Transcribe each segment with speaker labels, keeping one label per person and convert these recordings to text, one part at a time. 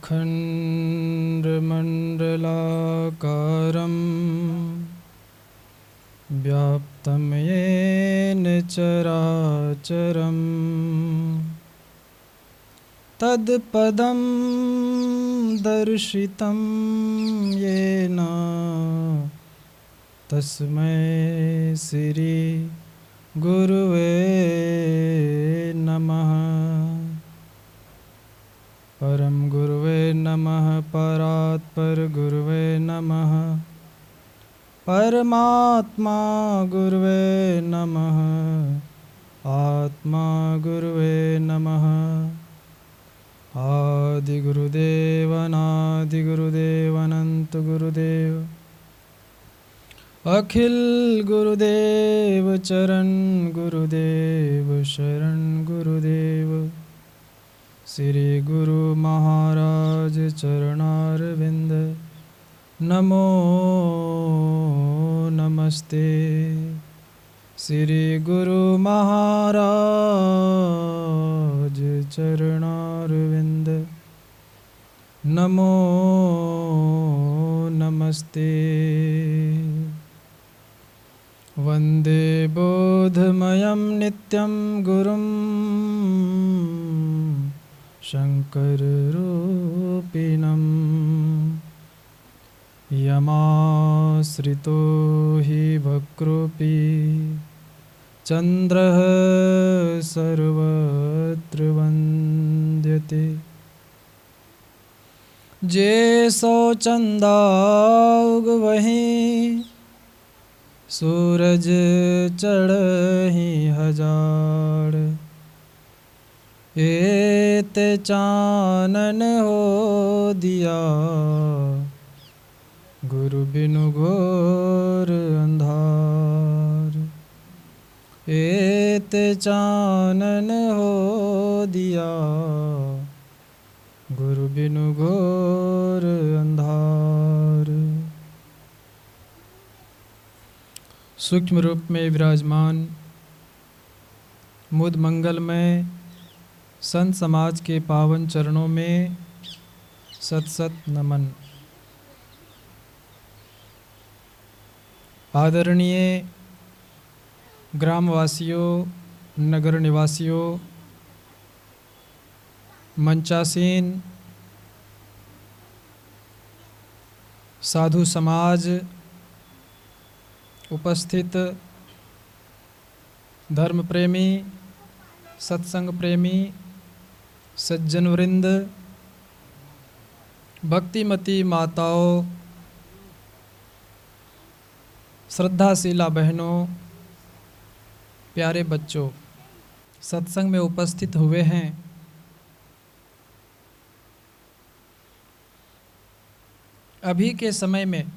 Speaker 1: अखण्डमण्डलाकारं व्याप्तं येन चराचरं तत्पदं दर्शितं येन तस्मै श्री गुरुवे नमः। परम गुरुवे नमः, परात्पर गुरुवे नमः, परमात्मा गुरुवे नमः, आत्मा गुरुवे नमः। आदि गुरुदेव अनादि गुरुदेव अनंत गुरुदेव, अखिल गुरुदेव चरण गुरुदेव शरण गुरुदेव। श्री गुरु महाराज चरणारविंद नमो नमस्ते। श्री गुरु महाराज चरणारविंद नमो नमस्ते। वंदे बोधमयं नित्यं गुरुं शंकररूपिणं यमाश्रितो हि वक्रोऽपि चन्द्रः सर्वत्र वन्द्यते। जैसो चंदा उग वहीं सूरज चढ़हि हजार, एते चानन हो दिया गुरु बिनु घोर अंधार। एते चानन हो दिया गुरु बिनु घोर अंधार। सूक्ष्म रूप में विराजमान मुद मंगल में संत समाज के पावन चरणों में सत सत नमन। आदरणीय ग्रामवासियों, नगर निवासियों, मंचासीन साधु समाज, उपस्थित धर्म प्रेमी, सत्संग प्रेमी, सज्जन वृंद, भक्तिमती माताओं, श्रद्धाशीला बहनों, प्यारे बच्चों, सत्संग में उपस्थित हुए हैं। अभी के समय में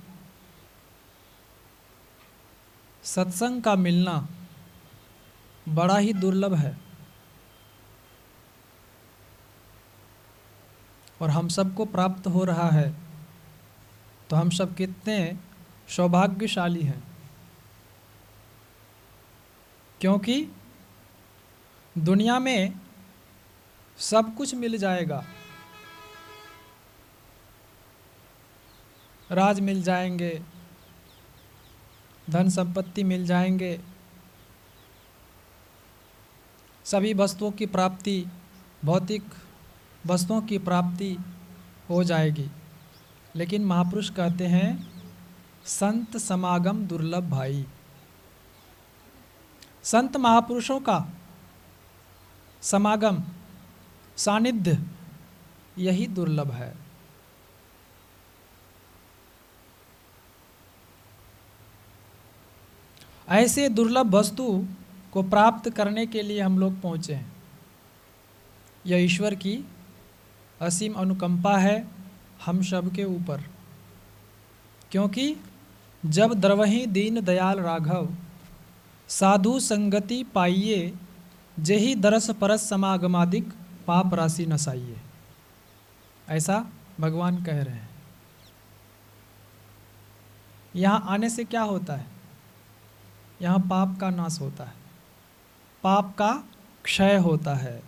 Speaker 1: सत्संग का मिलना बड़ा ही दुर्लभ है और हम सबको प्राप्त हो रहा है, तो हम सब कितने सौभाग्यशाली हैं। क्योंकि दुनिया में सब कुछ मिल जाएगा, राज मिल जाएंगे, धन संपत्ति मिल जाएंगे, सभी वस्तुओं की प्राप्ति, भौतिक वस्तुओं की प्राप्ति हो जाएगी। लेकिन महापुरुष कहते हैं संत समागम दुर्लभ भाई। संत महापुरुषों का समागम, सानिध्य, यही दुर्लभ है। ऐसे दुर्लभ वस्तु को प्राप्त करने के लिए हम लोग पहुँचे हैं। यह ईश्वर की असीम अनुकंपा है हम सब के ऊपर। क्योंकि जब द्रवहि दीन दयाल राघव, साधु संगति पाइये, जेहि दरस परस समागमादिक पाप राशि नसाइए। ऐसा भगवान कह रहे हैं। यहाँ आने से क्या होता है? यहाँ पाप का नाश होता है, पाप का क्षय होता है।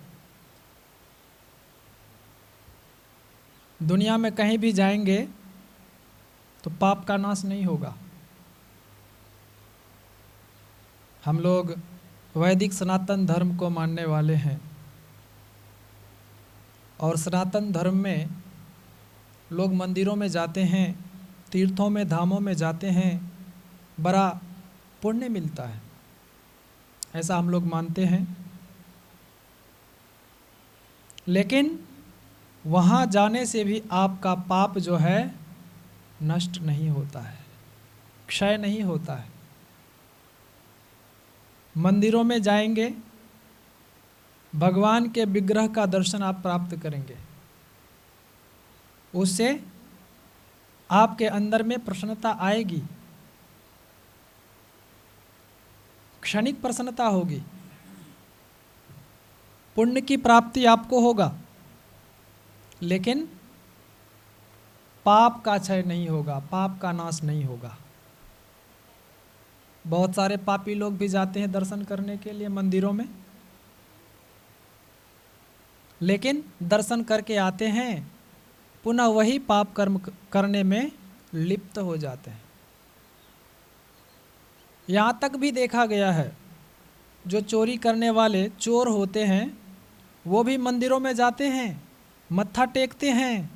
Speaker 1: दुनिया में कहीं भी जाएंगे तो पाप का नाश नहीं होगा। हम लोग वैदिक सनातन धर्म को मानने वाले हैं और सनातन धर्म में लोग मंदिरों में जाते हैं, तीर्थों में, धामों में जाते हैं, बड़ा पुण्य मिलता है, ऐसा हम लोग मानते हैं। लेकिन वहाँ जाने से भी आपका पाप जो है नष्ट नहीं होता है, क्षय नहीं होता है। मंदिरों में जाएंगे, भगवान के विग्रह का दर्शन आप प्राप्त करेंगे, उससे आपके अंदर में प्रसन्नता आएगी, क्षणिक प्रसन्नता होगी, पुण्य की प्राप्ति आपको होगा, लेकिन पाप का क्षय नहीं होगा, पाप का नाश नहीं होगा। बहुत सारे पापी लोग भी जाते हैं दर्शन करने के लिए मंदिरों में, लेकिन दर्शन करके आते हैं, पुनः वही पाप कर्म करने में लिप्त हो जाते हैं। यहाँ तक भी देखा गया है, जो चोरी करने वाले चोर होते हैं वो भी मंदिरों में जाते हैं, मत्था टेकते हैं,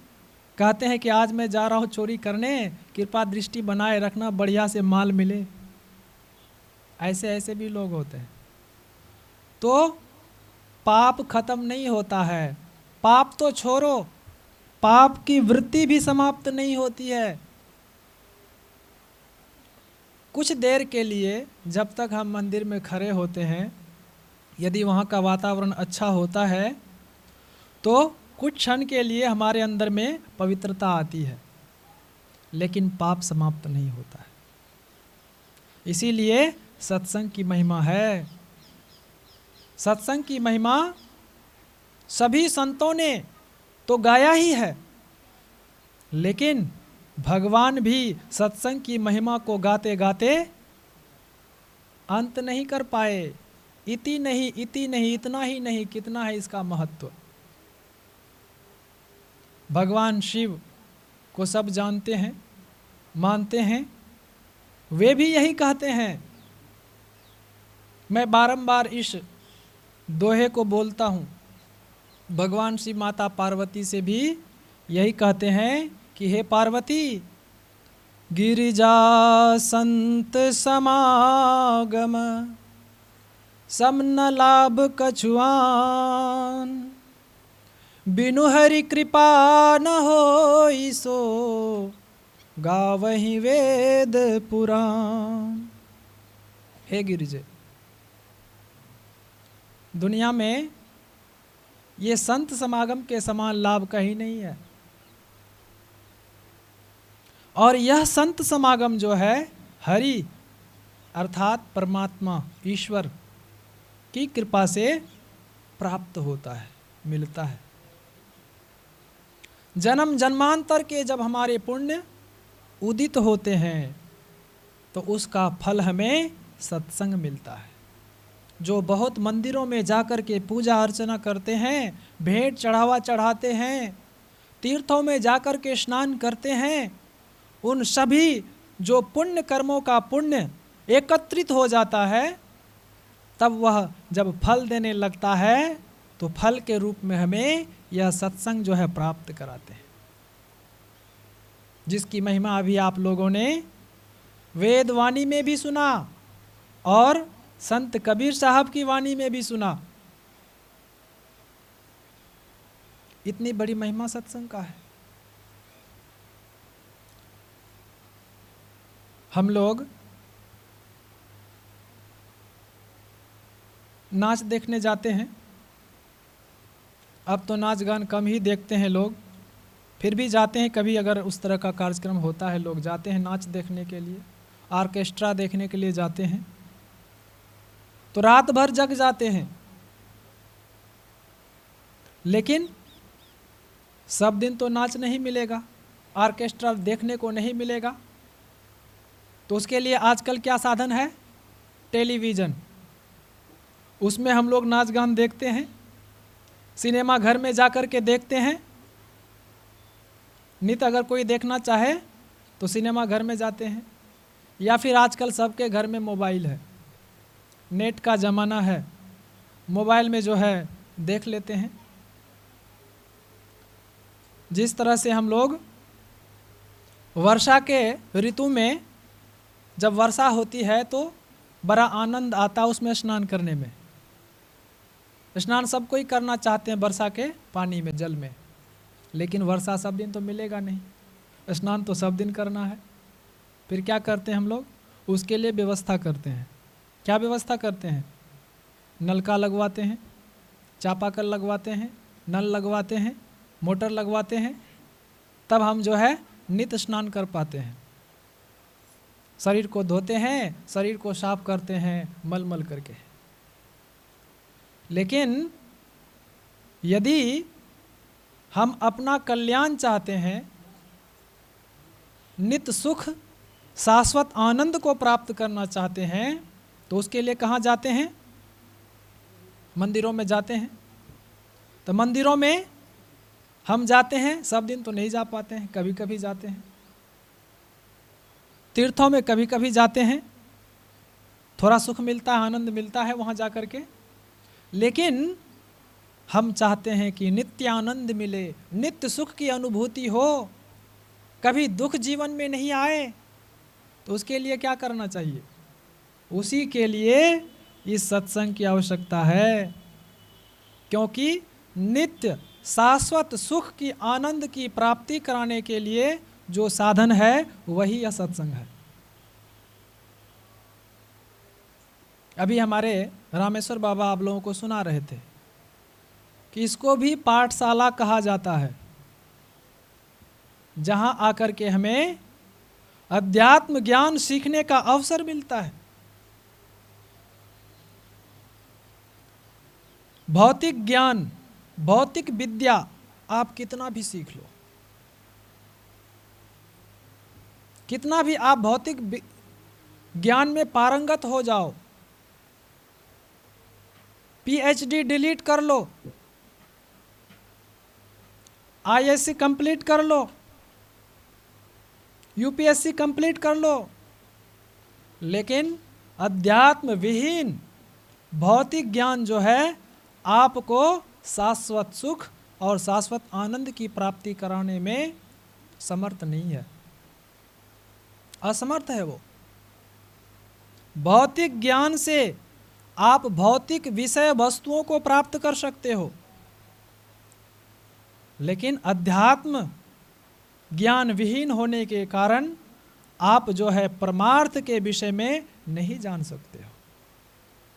Speaker 1: कहते हैं कि आज मैं जा रहा हूँ चोरी करने, कृपा दृष्टि बनाए रखना, बढ़िया से माल मिले। ऐसे ऐसे भी लोग होते हैं। तो पाप खत्म नहीं होता है, पाप तो छोड़ो, पाप की वृत्ति भी समाप्त नहीं होती है। कुछ देर के लिए जब तक हम मंदिर में खड़े होते हैं, यदि वहाँ का वातावरण अच्छा होता है तो कुछ क्षण के लिए हमारे अंदर में पवित्रता आती है, लेकिन पाप समाप्त नहीं होता है। इसीलिए सत्संग की महिमा है। सत्संग की महिमा सभी संतों ने तो गाया ही है, लेकिन भगवान भी सत्संग की महिमा को गाते गाते अंत नहीं कर पाए। इति नहीं, इतना ही नहीं, कितना है इसका महत्व। भगवान शिव को सब जानते हैं, मानते हैं, वे भी यही कहते हैं। मैं बारंबार इस दोहे को बोलता हूँ, भगवान शिव माता पार्वती से भी यही कहते हैं कि हे पार्वती, गिरिजा संत समागम सम न लाभ कछुआन, बिनु हरि कृपा न होई सो गावहि वेद पुराण। हे गिरिजे, दुनिया में ये संत समागम के समान लाभ कहीं नहीं है। और यह संत समागम जो है हरि अर्थात परमात्मा ईश्वर की कृपा से प्राप्त होता है, मिलता है। जन्म जन्मांतर के जब हमारे पुण्य उदित होते हैं तो उसका फल हमें सत्संग मिलता है। जो बहुत मंदिरों में जाकर के पूजा अर्चना करते हैं, भेंट चढ़ावा चढ़ाते हैं, तीर्थों में जाकर के स्नान करते हैं, उन सभी जो पुण्य कर्मों का पुण्य एकत्रित हो जाता है, तब वह जब फल देने लगता है तो फल के रूप में हमें यह सत्संग जो है प्राप्त कराते हैं, जिसकी महिमा अभी आप लोगों ने वेद वाणी में भी सुना और संत कबीर साहब की वाणी में भी सुना। इतनी बड़ी महिमा सत्संग का है। हम लोग नाच देखने जाते हैं, अब तो नाच गान कम ही देखते हैं लोग, फिर भी जाते हैं कभी, अगर उस तरह का कार्यक्रम होता है लोग जाते हैं नाच देखने के लिए, ऑर्केस्ट्रा देखने के लिए जाते हैं, तो रात भर जग जाते हैं। लेकिन सब दिन तो नाच नहीं मिलेगा, ऑर्केस्ट्रा देखने को नहीं मिलेगा, तो उसके लिए आजकल क्या साधन है? टेलीविज़न। उसमें हम लोग नाच गान देखते हैं, सिनेमा घर में जाकर के देखते हैं। नित अगर कोई देखना चाहे तो सिनेमा घर में जाते हैं, या फिर आजकल सबके घर में मोबाइल है, नेट का ज़माना है, मोबाइल में जो है देख लेते हैं। जिस तरह से हम लोग वर्षा के ऋतु में जब वर्षा होती है तो बड़ा आनंद आता उसमें स्नान करने में। स्नान सब कोई करना चाहते हैं वर्षा के पानी में, जल में, लेकिन वर्षा सब दिन तो मिलेगा नहीं, स्नान तो सब दिन करना है। फिर क्या करते हैं हम लोग? उसके लिए व्यवस्था करते हैं। क्या व्यवस्था करते हैं? नलका लगवाते हैं, चापाकल लगवाते हैं, नल लगवाते हैं, मोटर लगवाते हैं, तब हम जो है नित्य स्नान कर पाते हैं। शरीर को धोते हैं, शरीर को साफ करते हैं मल मल करके। लेकिन यदि हम अपना कल्याण चाहते हैं, नित्य सुख शाश्वत आनंद को प्राप्त करना चाहते हैं, तो उसके लिए कहाँ जाते हैं? मंदिरों में जाते हैं। तो मंदिरों में हम जाते हैं, सब दिन तो नहीं जा पाते हैं, कभी कभी जाते हैं। तीर्थों में कभी कभी जाते हैं, थोड़ा सुख मिलता है, आनंद मिलता है वहाँ जा कर के। लेकिन हम चाहते हैं कि नित्य आनंद मिले, नित्य सुख की अनुभूति हो, कभी दुख जीवन में नहीं आए। तो उसके लिए क्या करना चाहिए? उसी के लिए इस सत्संग की आवश्यकता है, क्योंकि नित्य शाश्वत सुख की आनंद की प्राप्ति कराने के लिए जो साधन है वही यह सत्संग है। अभी हमारे रामेश्वर बाबा आप लोगों को सुना रहे थे कि इसको भी पाठशाला कहा जाता है, जहां आकर के हमें अध्यात्म ज्ञान सीखने का अवसर मिलता है। भौतिक ज्ञान, भौतिक विद्या आप कितना भी सीख लो, कितना भी आप भौतिक ज्ञान में पारंगत हो जाओ, पीएचडी डिलीट कर लो, आईएससी कंप्लीट कर लो, यूपीएससी कंप्लीट कर लो, लेकिन अध्यात्म विहीन भौतिक ज्ञान जो है आपको शाश्वत सुख और शाश्वत आनंद की प्राप्ति कराने में समर्थ नहीं है, असमर्थ है वो। भौतिक ज्ञान से आप भौतिक विषय वस्तुओं को प्राप्त कर सकते हो, लेकिन अध्यात्म ज्ञान विहीन होने के कारण आप जो है परमार्थ के विषय में नहीं जान सकते हो।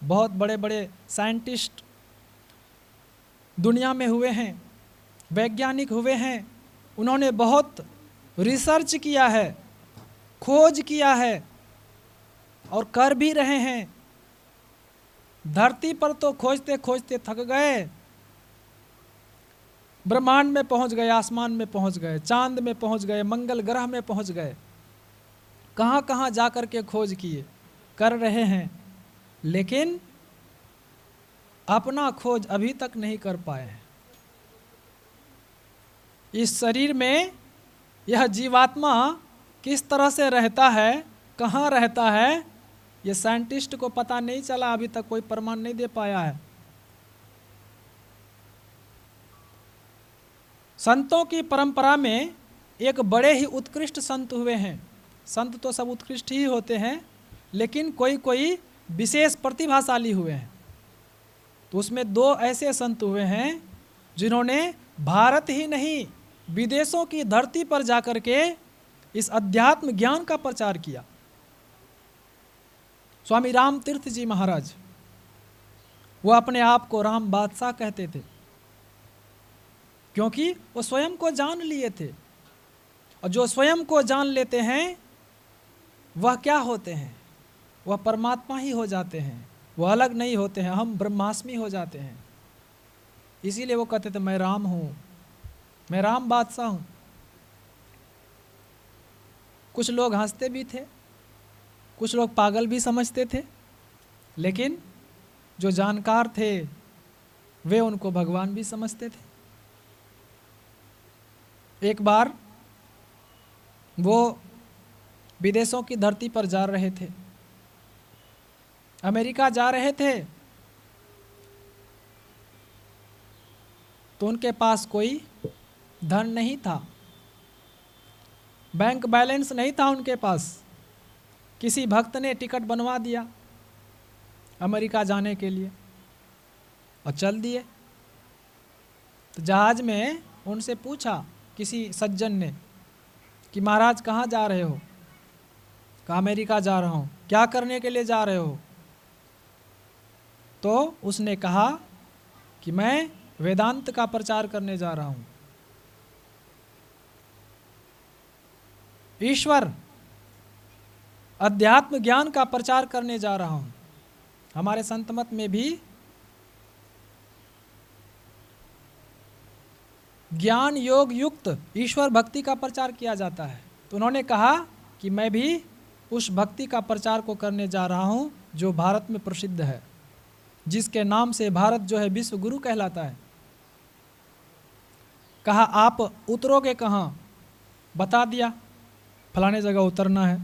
Speaker 1: बहुत बड़े बड़े साइंटिस्ट दुनिया में हुए हैं, वैज्ञानिक हुए हैं, उन्होंने बहुत रिसर्च किया है, खोज किया है और कर भी रहे हैं। धरती पर तो खोजते खोजते थक गए, ब्रह्मांड में पहुंच गए, आसमान में पहुंच गए, चांद में पहुंच गए, मंगल ग्रह में पहुंच गए, कहाँ कहाँ जाकर के खोज किए, कर रहे हैं, लेकिन अपना खोज अभी तक नहीं कर पाए हैं। इस शरीर में यह जीवात्मा किस तरह से रहता है, कहाँ रहता है, ये साइंटिस्ट को पता नहीं चला, अभी तक कोई प्रमाण नहीं दे पाया है। संतों की परंपरा में एक बड़े ही उत्कृष्ट संत हुए हैं। संत तो सब उत्कृष्ट ही होते हैं, लेकिन कोई कोई विशेष प्रतिभाशाली हुए हैं। तो उसमें दो ऐसे संत हुए हैं जिन्होंने भारत ही नहीं विदेशों की धरती पर जाकर के इस अध्यात्म ज्ञान का प्रचार किया। स्वामी राम तीर्थ जी महाराज, वो अपने आप को राम बादशाह कहते थे, क्योंकि वो स्वयं को जान लिए थे। और जो स्वयं को जान लेते हैं वह क्या होते हैं? वह परमात्मा ही हो जाते हैं, वह अलग नहीं होते हैं, हम ब्रह्मास्मि हो जाते हैं। इसीलिए वो कहते थे मैं राम हूँ, मैं राम बादशाह हूँ। कुछ लोग हंसते भी थे, कुछ लोग पागल भी समझते थे, लेकिन जो जानकार थे वे उनको भगवान भी समझते थे। एक बार वो विदेशों की धरती पर जा रहे थे, अमेरिका जा रहे थे, तो उनके पास कोई धन नहीं था, बैंक बैलेंस नहीं था उनके पास। किसी भक्त ने टिकट बनवा दिया अमेरिका जाने के लिए और चल दिए। तो जहाज में उनसे पूछा किसी सज्जन ने कि महाराज कहाँ जा रहे हो? कहा अमेरिका जा रहा हूँ। क्या करने के लिए जा रहे हो? तो उसने कहा कि मैं वेदांत का प्रचार करने जा रहा हूँ, ईश्वर अध्यात्म ज्ञान का प्रचार करने जा रहा हूँ। हमारे संत मत में भी ज्ञान योग युक्त ईश्वर भक्ति का प्रचार किया जाता है। तो उन्होंने कहा कि मैं भी उस भक्ति का प्रचार को करने जा रहा हूँ जो भारत में प्रसिद्ध है, जिसके नाम से भारत जो है विश्व गुरु कहलाता है। कहा आप उतरोगे कहाँ? बता दिया फलाने जगह उतरना है।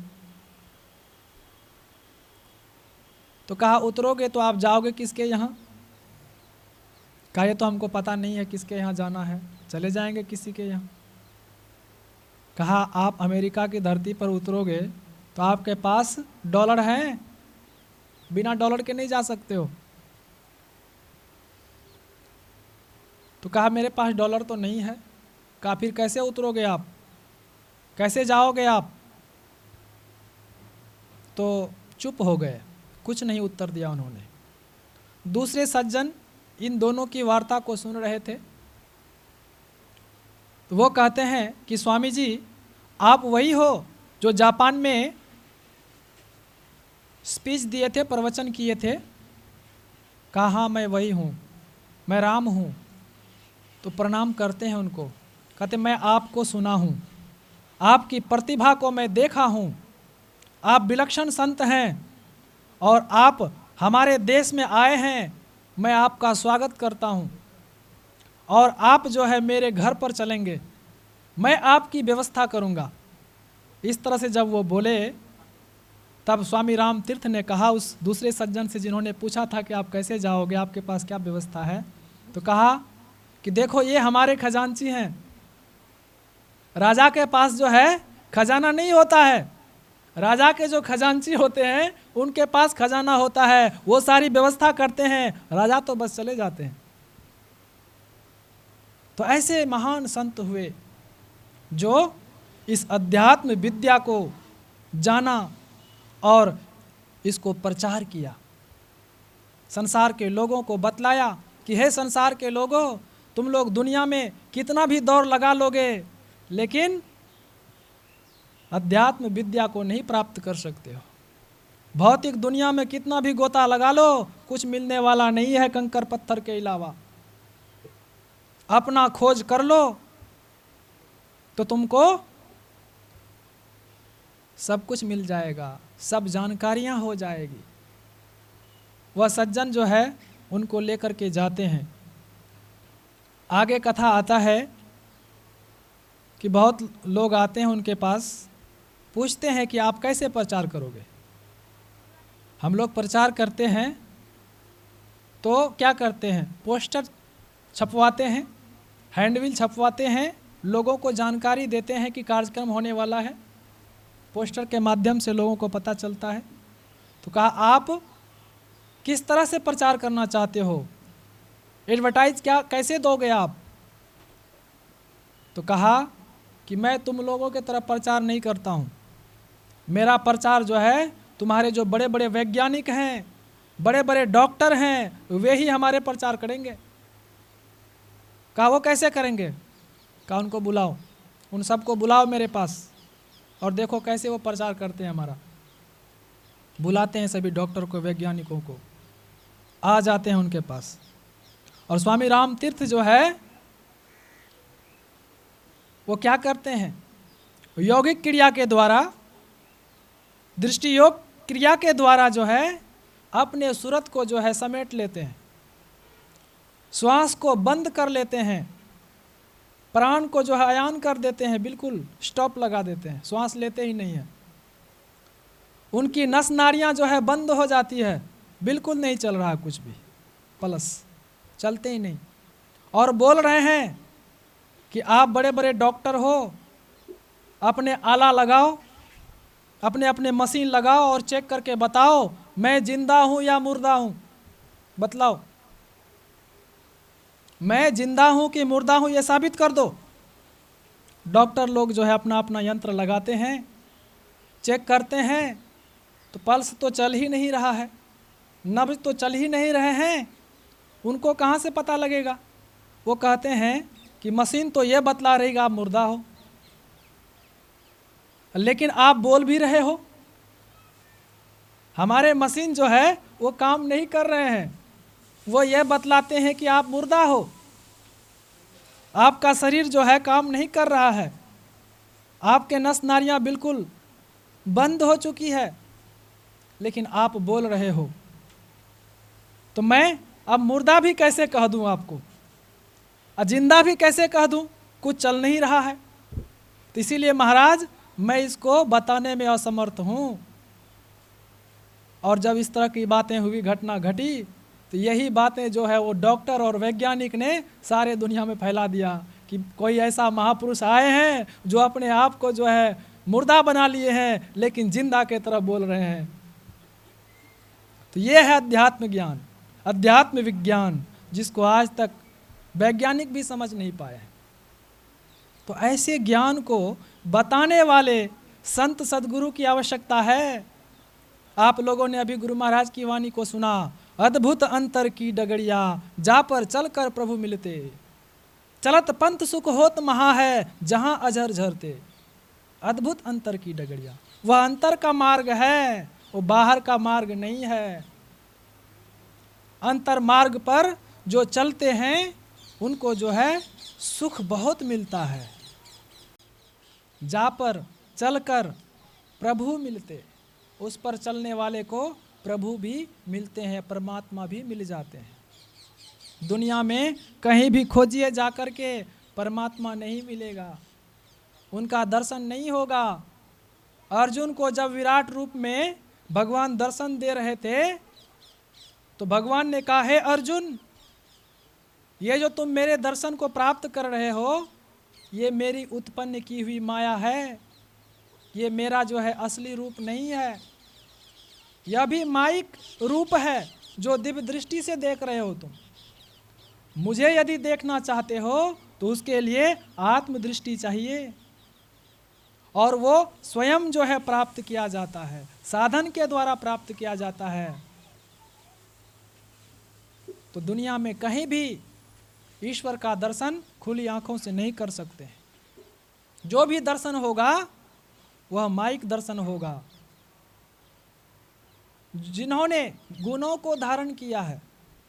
Speaker 1: तो कहा उतरोगे तो आप जाओगे किसके यहाँ? कहा ये तो हमको पता नहीं है किसके यहाँ जाना है, चले जाएंगे किसी के यहाँ। कहा आप अमेरिका की धरती पर उतरोगे तो आपके पास डॉलर हैं? बिना डॉलर के नहीं जा सकते हो। तो कहा मेरे पास डॉलर तो नहीं है। कहा फिर कैसे उतरोगे आप, कैसे जाओगे आप? तो चुप हो गए, कुछ नहीं उत्तर दिया उन्होंने। दूसरे सज्जन इन दोनों की वार्ता को सुन रहे थे। तो वो कहते हैं कि स्वामी जी आप वही हो जो जापान में स्पीच दिए थे, प्रवचन किए थे? कहा हाँ मैं वही हूँ, मैं राम हूँ। तो प्रणाम करते हैं उनको, कहते मैं आपको सुना हूँ, आपकी प्रतिभा को मैं देखा हूँ, आप विलक्षण संत हैं और आप हमारे देश में आए हैं, मैं आपका स्वागत करता हूँ और आप जो है मेरे घर पर चलेंगे, मैं आपकी व्यवस्था करूँगा। इस तरह से जब वो बोले तब स्वामी राम तीर्थ ने कहा उस दूसरे सज्जन से जिन्होंने पूछा था कि आप कैसे जाओगे, आपके पास क्या व्यवस्था है? तो कहा कि देखो ये हमारे खजांची हैं, राजा के पास जो है खजाना नहीं होता है, राजा के जो खजांची होते हैं उनके पास खजाना होता है, वो सारी व्यवस्था करते हैं, राजा तो बस चले जाते हैं। तो ऐसे महान संत हुए जो इस अध्यात्म विद्या को जाना और इसको प्रचार किया, संसार के लोगों को बतलाया कि हे संसार के लोगों, तुम लोग दुनिया में कितना भी दौड़ लगा लोगे लेकिन अध्यात्म विद्या को नहीं प्राप्त कर सकते हो। भौतिक दुनिया में कितना भी गोता लगा लो, कुछ मिलने वाला नहीं है कंकर पत्थर के अलावा। अपना खोज कर लो तो तुमको सब कुछ मिल जाएगा, सब जानकारियां हो जाएगी। वह सज्जन जो है उनको लेकर के जाते हैं। आगे कथा आता है कि बहुत लोग आते हैं उनके पास, पूछते हैं कि आप कैसे प्रचार करोगे? हम लोग प्रचार करते हैं तो क्या करते हैं, पोस्टर छपवाते हैं, हैंडबिल छपवाते हैं, लोगों को जानकारी देते हैं कि कार्यक्रम होने वाला है, पोस्टर के माध्यम से लोगों को पता चलता है। तो कहा आप किस तरह से प्रचार करना चाहते हो, एडवर्टाइज क्या कैसे दोगे आप? तो कहा कि मैं तुम लोगों के तरफ प्रचार नहीं करता हूँ, मेरा प्रचार जो है तुम्हारे जो बड़े बड़े वैज्ञानिक हैं, बड़े बड़े डॉक्टर हैं, वे ही हमारे प्रचार करेंगे। कहा वो कैसे करेंगे? कहा उनको बुलाओ, उन सबको बुलाओ मेरे पास और देखो कैसे वो प्रचार करते हैं हमारा। बुलाते हैं सभी डॉक्टर को, वैज्ञानिकों को, आ जाते हैं उनके पास। और स्वामी राम तीर्थ जो है वो क्या करते हैं, यौगिक क्रिया के द्वारा, दृष्टि योग क्रिया के द्वारा जो है अपने सूरत को जो है समेट लेते हैं, श्वास को बंद कर लेते हैं प्राण को जो है अयान कर देते हैं, बिल्कुल स्टॉप लगा देते हैं, श्वास लेते ही नहीं है। उनकी नस नाड़ियाँ जो है बंद हो जाती है, बिल्कुल नहीं चल रहा कुछ भी, पल्स चलते ही नहीं। और बोल रहे हैं कि आप बड़े बड़े डॉक्टर हो, अपने आला लगाओ, अपने अपने मशीन लगाओ और चेक करके बताओ मैं जिंदा हूँ या मुर्दा हूँ, बतलाओ मैं जिंदा हूँ कि मुर्दा हूँ, ये साबित कर दो। डॉक्टर लोग जो है अपना अपना यंत्र लगाते हैं, चेक करते हैं, तो पल्स तो चल ही नहीं रहा है, नब्ज तो चल ही नहीं रहे हैं, उनको कहाँ से पता लगेगा। वो कहते हैं कि मशीन तो ये बतला रही आप मुर्दा हो, लेकिन आप बोल भी रहे हो। हमारे मशीन जो है वो काम नहीं कर रहे हैं, वो ये बतलाते हैं कि आप मुर्दा हो, आपका शरीर जो है काम नहीं कर रहा है, आपके नस नाड़ियाँ बिल्कुल बंद हो चुकी है, लेकिन आप बोल रहे हो। तो मैं अब मुर्दा भी कैसे कह दूं आपको, जिंदा भी कैसे कह दूं, कुछ चल नहीं रहा है। तो इसीलिए महाराज मैं इसको बताने में असमर्थ हूँ। और जब इस तरह की बातें हुई, घटना घटी, तो यही बातें जो है वो डॉक्टर और वैज्ञानिक ने सारे दुनिया में फैला दिया कि कोई ऐसा महापुरुष आए हैं जो अपने आप को जो है मुर्दा बना लिए हैं, लेकिन जिंदा के तरफ बोल रहे हैं। तो ये है अध्यात्म ज्ञान, अध्यात्म विज्ञान, जिसको आज तक वैज्ञानिक भी समझ नहीं पाए हैं। तो ऐसे ज्ञान को बताने वाले संत सदगुरु की आवश्यकता है। आप लोगों ने अभी गुरु महाराज की वाणी को सुना, अद्भुत अंतर की डगड़िया जा पर चल कर प्रभु मिलते, चलत पंथ सुख होत महा है जहां अजर झरते। अद्भुत अंतर की डगड़िया, वह अंतर का मार्ग है, वो बाहर का मार्ग नहीं है। अंतर मार्ग पर जो चलते हैं उनको जो है सुख बहुत मिलता है। जा पर चलकर प्रभु मिलते, उस पर चलने वाले को प्रभु भी मिलते हैं, परमात्मा भी मिल जाते हैं। दुनिया में कहीं भी खोजिए जाकर के, परमात्मा नहीं मिलेगा, उनका दर्शन नहीं होगा। अर्जुन को जब विराट रूप में भगवान दर्शन दे रहे थे, तो भगवान ने कहा, हे अर्जुन, ये जो तुम मेरे दर्शन को प्राप्त कर रहे हो, ये मेरी उत्पन्न की हुई माया है, ये मेरा जो है असली रूप नहीं है, यह भी माइक रूप है जो दिव्य दृष्टि से देख रहे हो तुम। मुझे यदि देखना चाहते हो तो उसके लिए आत्मदृष्टि चाहिए, और वो स्वयं जो है प्राप्त किया जाता है, साधन के द्वारा प्राप्त किया जाता है। तो दुनिया में कहीं भी ईश्वर का दर्शन खुली आंखों से नहीं कर सकते। जो भी दर्शन होगा वह माइक दर्शन होगा। जिन्होंने गुणों को धारण किया है,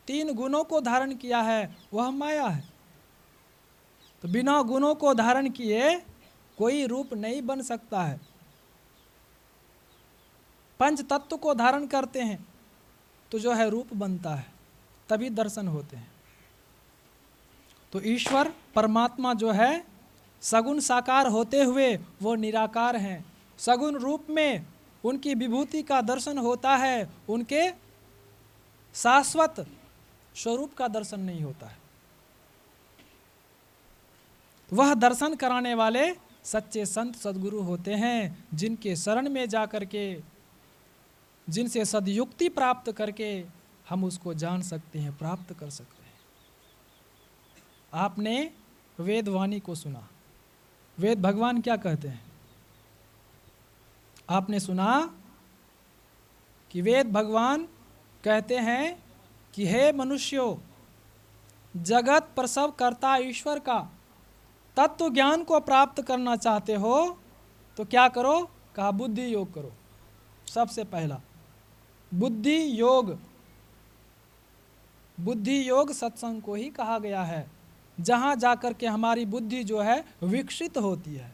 Speaker 1: 3 गुणों को धारण किया है, वह माया है। तो बिना गुणों को धारण किए कोई रूप नहीं बन सकता है। 5 तत्व को धारण करते हैं तो जो है रूप बनता है, तभी दर्शन होते हैं। तो ईश्वर परमात्मा जो है सगुण साकार होते हुए वो निराकार हैं। सगुण रूप में उनकी विभूति का दर्शन होता है, उनके शाश्वत स्वरूप का दर्शन नहीं होता है। वह दर्शन कराने वाले सच्चे संत सद्गुरु होते हैं, जिनके शरण में जाकर के, जिनसे सदयुक्ति प्राप्त करके हम उसको जान सकते हैं, प्राप्त कर सकते हैं। आपने वेद वाणी को सुना, वेद भगवान क्या कहते हैं? आपने सुना कि वेद भगवान कहते हैं कि हे मनुष्यों, जगत प्रसव करता ईश्वर का तत्व ज्ञान को प्राप्त करना चाहते हो तो क्या करो? कहा बुद्धि योग करो। सबसे पहला बुद्धि योग, बुद्धि योग सत्संग को ही कहा गया है, जहाँ जाकर के हमारी बुद्धि जो है विकसित होती है,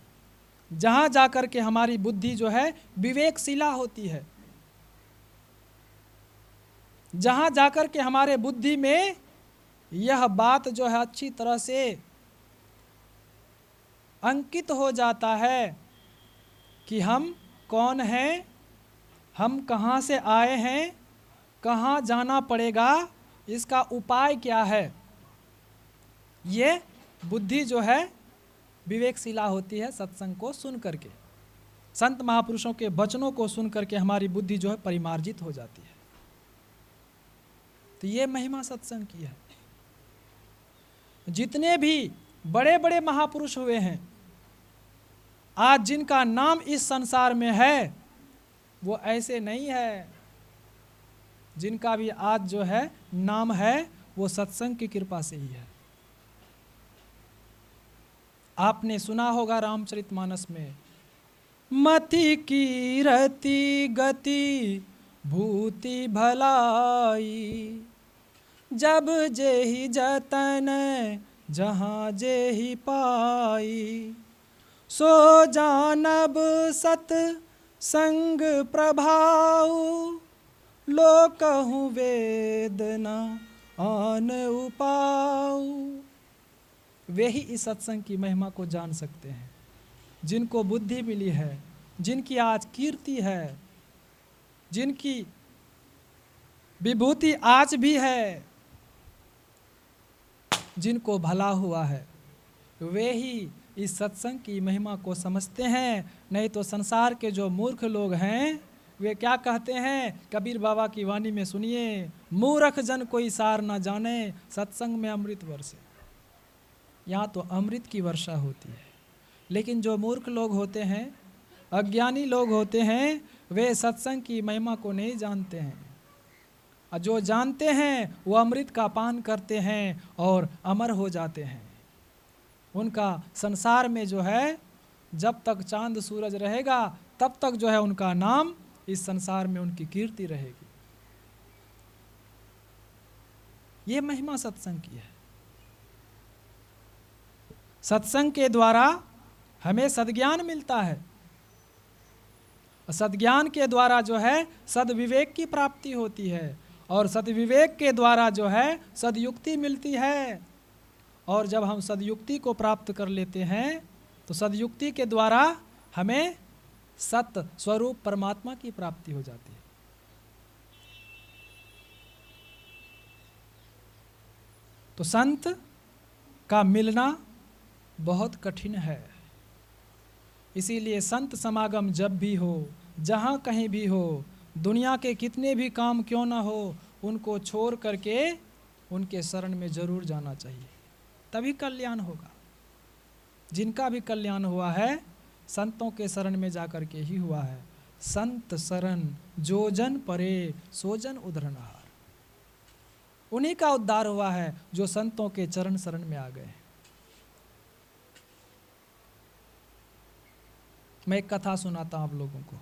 Speaker 1: जहाँ जाकर के हमारी बुद्धि जो है विवेकशीला होती है, जहाँ जाकर के हमारे बुद्धि में यह बात जो है अच्छी तरह से अंकित हो जाता है कि हम कौन हैं, हम कहाँ से आए हैं, कहाँ जाना पड़ेगा, इसका उपाय क्या है। ये बुद्धि जो है विवेकशिला होती है सत्संग को सुन करके, संत महापुरुषों के वचनों को सुन करके हमारी बुद्धि जो है परिमार्जित हो जाती है। तो ये महिमा सत्संग की है। जितने भी बड़े बड़े महापुरुष हुए हैं, आज जिनका नाम इस संसार में है, वो ऐसे नहीं है। जिनका भी आज जो है नाम है, वो सत्संग की कृपा से ही है। आपने सुना होगा रामचरितमानस में, मति कीरति गति भूति भलाई, जब जेहि जतन जहाँ जेहि पाई, सो जानब सत संग प्रभाव, लोकहु वेद न आन उपाऊ। वे ही इस सत्संग की महिमा को जान सकते हैं, जिनको बुद्धि मिली है, जिनकी आज कीर्ति है, जिनकी विभूति आज भी है, जिनको भला हुआ है, वे ही इस सत्संग की महिमा को समझते हैं। नहीं तो संसार के जो मूर्ख लोग हैं, वे क्या कहते हैं, कबीर बाबा की वाणी में सुनिए, मूर्ख जन कोई सार ना जाने, सत्संग में अमृत वर्षे। यहाँ तो अमृत की वर्षा होती है, लेकिन जो मूर्ख लोग होते हैं, अज्ञानी लोग होते हैं, वे सत्संग की महिमा को नहीं जानते हैं। और जो जानते हैं वो अमृत का पान करते हैं और अमर हो जाते हैं। उनका संसार में जो है, जब तक चांद सूरज रहेगा तब तक जो है उनका नाम इस संसार में, उनकी कीर्ति रहेगी। ये महिमा सत्संग की है। सत्संग के द्वारा हमें सद्ज्ञान मिलता है। सद्ज्ञान के द्वारा जो है सद्विवेक की प्राप्ति होती है, और सद्विवेक के द्वारा जो है सद्युक्ति मिलती है। और जब हम सद्युक्ति को प्राप्त कर लेते हैं, तो सद्युक्ति के द्वारा हमें सत्य स्वरूप परमात्मा की प्राप्ति हो जाती है। तो संत का मिलना बहुत कठिन है। इसीलिए संत समागम जब भी हो, जहाँ कहीं भी हो, दुनिया के कितने भी काम क्यों ना हो, उनको छोड़ करके उनके शरण में जरूर जाना चाहिए, तभी कल्याण होगा। जिनका भी कल्याण हुआ है, संतों के शरण में जाकर के ही हुआ है। संत शरण जो जन परे, सो जन उद्धरणहार। उन्हीं का उद्धार हुआ है जो संतों के चरण शरण में आ गए। मैं एक कथा सुनाता हूं आप लोगों को।